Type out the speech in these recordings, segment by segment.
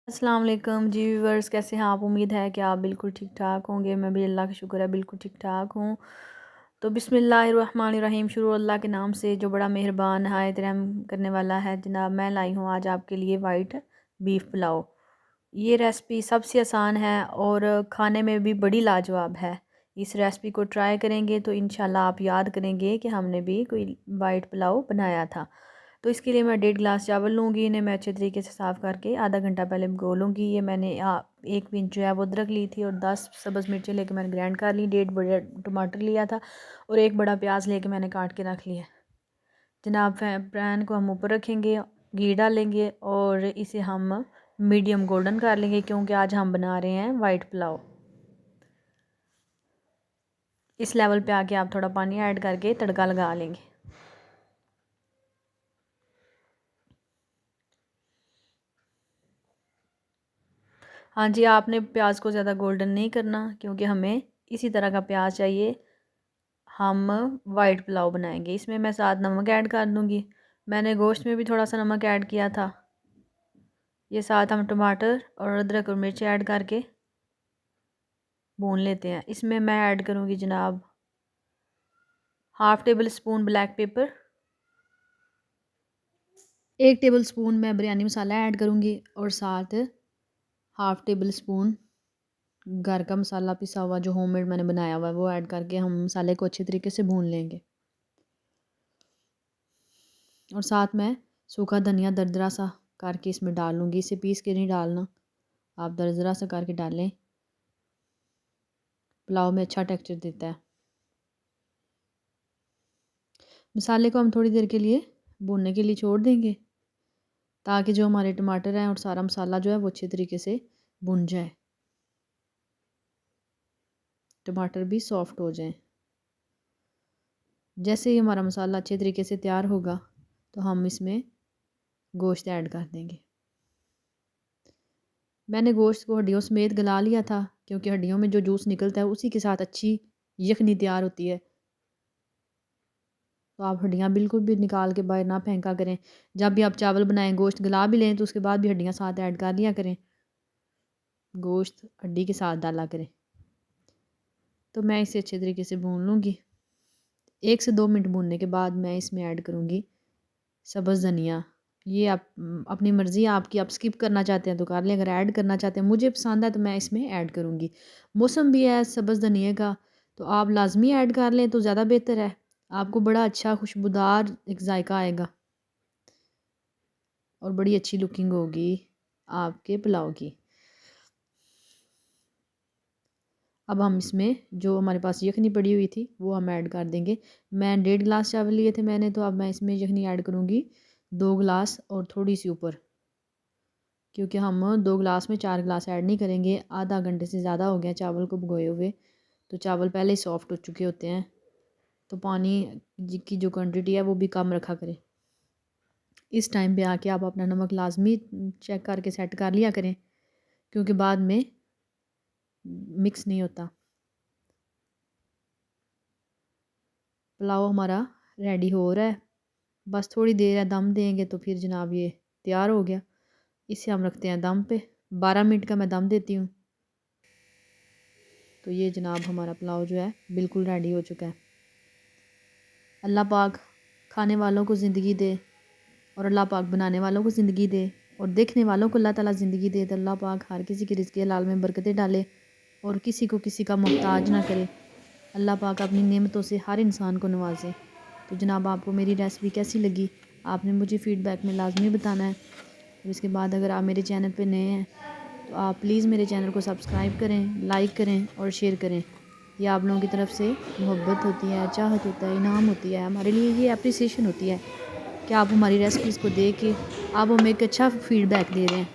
अस्सलाम वालेकुम जी व्यूवर्स, कैसे हैं आप? उम्मीद है कि आप बिल्कुल ठीक ठाक होंगे। मैं भी अल्लाह का शुक्र है बिल्कुल ठीक ठाक हूँ। तो बिस्मिल्लाहिर्रहमानिर्रहीम, शुरू अल्लाह के नाम से जो बड़ा मेहरबान नहायत रहम करने वाला है। जनाब, मैं लाई हूँ आज आपके लिए वाइट बीफ पुलाव। ये रेसिपी सबसे आसान है और खाने में भी बड़ी लाजवाब है। इस रेसिपी को ट्राई करेंगे तो इंशाल्लाह आप याद करेंगे कि हमने भी कोई वाइट पुलाव बनाया था। तो इसके लिए मैं 1.5 गिलास चावल लूँगी। इन्हें मैं अच्छे तरीके से साफ़ करके आधा घंटा पहले भिगो लूँगी। ये मैंने 1 इंच जो है वो अदरक ली थी और 10 सब्ज़ मिर्चें लेके मैंने ग्राइंड कर ली। 1.5 बड़ा टमाटर लिया था और 1 बड़ा प्याज लेके मैंने काट के रख लिया। जनाब, पैन को हम ऊपर रखेंगे, घी डालेंगे और इसे हम मीडियम गोल्डन कर लेंगे क्योंकि आज हम बना रहे हैं वाइट पुलाव। इस लेवल पे आके आप थोड़ा पानी ऐड करके तड़का लगा लेंगे। हाँ जी, आपने प्याज को ज़्यादा गोल्डन नहीं करना क्योंकि हमें इसी तरह का प्याज चाहिए। हम वाइट पुलाव बनाएंगे। इसमें मैं साथ नमक ऐड कर दूँगी। मैंने गोश्त में भी थोड़ा सा नमक ऐड किया था। ये साथ हम टमाटर और अदरक और मिर्च ऐड करके भून लेते हैं। इसमें मैं ऐड करूँगी जनाब 1/2 table spoon black pepper, 1 table spoon मैं बिरयानी मसाला ऐड करूँगी और साथ 1/2 टेबल स्पून घर का मसाला पिसा हुआ जो होममेड मैंने बनाया हुआ है वो ऐड करके हम मसाले को अच्छे तरीके से भून लेंगे। और साथ में सूखा धनिया दरदरा सा करके इसमें डाल लूँगी। इसे पीस के नहीं डालना, आप दरदरा सा करके डालें, पुलाव में अच्छा टेक्सचर देता है। मसाले को हम थोड़ी देर के लिए भूनने के लिए छोड़ देंगे ताकि जो हमारे टमाटर हैं और सारा मसाला जो है वो अच्छे तरीके से भुन जाए, टमाटर भी सॉफ्ट हो जाए। जैसे ही हमारा मसाला अच्छे तरीके से तैयार होगा तो हम इसमें गोश्त ऐड कर देंगे। मैंने गोश्त को हड्डियों समेत गला लिया था क्योंकि हड्डियों में जो जूस निकलता है उसी के साथ अच्छी यखनी तैयार होती है। तो आप हड्डियाँ बिल्कुल भी निकाल के बाहर ना फेंका करें। जब भी आप चावल बनाएं, गोश्त गला भी लें तो उसके बाद भी हड्डियाँ साथ ऐड कर लिया करें। गोश्त हड्डी के साथ डाला करें। तो मैं इसे अच्छे तरीके से भून लूँगी। 1 से 2 मिनट भूनने के बाद मैं इसमें ऐड करूँगी सब्ज़ धनिया। ये आप अपनी मर्ज़ी आपकी, आप स्किप करना चाहते हैं तो कर लें, अगर ऐड करना चाहते हैं, मुझे पसंद है तो मैं इसमें ऐड करूँगी। मौसम भी है सब्ज़ धनिया का तो आप लाजमी ऐड कर लें तो ज़्यादा बेहतर है। आपको बड़ा अच्छा खुशबूदार एक जायका आएगा और बड़ी अच्छी लुकिंग होगी आपके पुलाव की। अब हम इसमें जो हमारे पास यखनी पड़ी हुई थी वो हम ऐड कर देंगे। मैं 1.5 गिलास चावल लिए थे मैंने, तो अब मैं इसमें यखनी ऐड करूँगी 2 गिलास और थोड़ी सी ऊपर, क्योंकि हम 2 गिलास में 4 गिलास ऐड नहीं करेंगे। आधा घंटे से ज़्यादा हो गया चावल को भिगोए हुए, तो चावल पहले ही सॉफ्ट हो चुके होते हैं। तो पानी की जो क्वान्टिटी है वो भी कम रखा करें। इस टाइम पे आके आप अपना नमक लाजमी चेक करके सेट कर लिया करें क्योंकि बाद में मिक्स नहीं होता। पुलाव हमारा रेडी हो रहा है, बस थोड़ी देर है, दम देंगे तो फिर जनाब ये तैयार हो गया। इसे हम रखते हैं दम पे। 12 मिनट का मैं दम देती हूँ। तो ये जनाब हमारा पुलाव जो है बिल्कुल रेडी हो चुका है। अल्लाह पाक खाने वालों को ज़िंदगी दे और अल्लाह पाक बनाने वालों को ज़िंदगी दे और देखने वालों को अल्लाह ताला ज़िंदगी दे। तो अल्लाह पाक हर किसी की रिज़्क़ हलाल में बरकतें डाले और किसी को किसी का मोहताज ना करे। अल्लाह पाक अपनी नेमतों से हर इंसान को नवाजे। तो जनाब, आपको मेरी रेसिपी कैसी लगी आपने मुझे फ़ीडबैक में लाजमी बताना है। और इसके बाद अगर आप मेरे चैनल पे नए हैं तो आप प्लीज़ मेरे चैनल को सब्सक्राइब करें, लाइक करें और शेयर करें। ये आप लोगों की तरफ से मोहब्बत होती है, चाहत होता है, इनाम होती है, हमारे लिए ये अप्रिसिएशन होती है कि आप हमारी रेसिपीज़ को देख के आप हमें एक अच्छा फ़ीडबैक दे रहे हैं।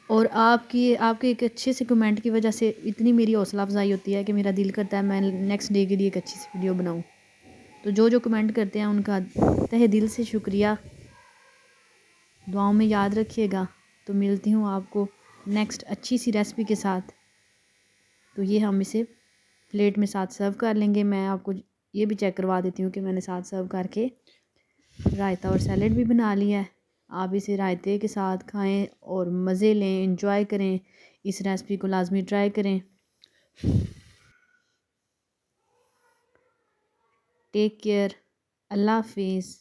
और आपके एक अच्छे से कमेंट की वजह से इतनी मेरी हौसला अफजाई होती है कि मेरा दिल करता है मैं नेक्स्ट डे के लिए एक अच्छी सी वीडियो बनाऊँ। तो जो जो कमेंट करते हैं उनका तहे दिल से शुक्रिया। दुआओं में याद रखिएगा। तो मिलती हूँ आपको नेक्स्ट अच्छी सी रेसिपी के साथ। तो ये हम इसे प्लेट में साथ सर्व कर लेंगे। मैं आपको ये भी चेक करवा देती हूँ कि मैंने साथ सर्व करके रायता और सैलेड भी बना लिया है। आप इसे रायते के साथ खाएं और मज़े लें, इंजॉय करें। इस रेसिपी को लाजमी ट्राई करें। Take care. अल्लाह हाफिज़।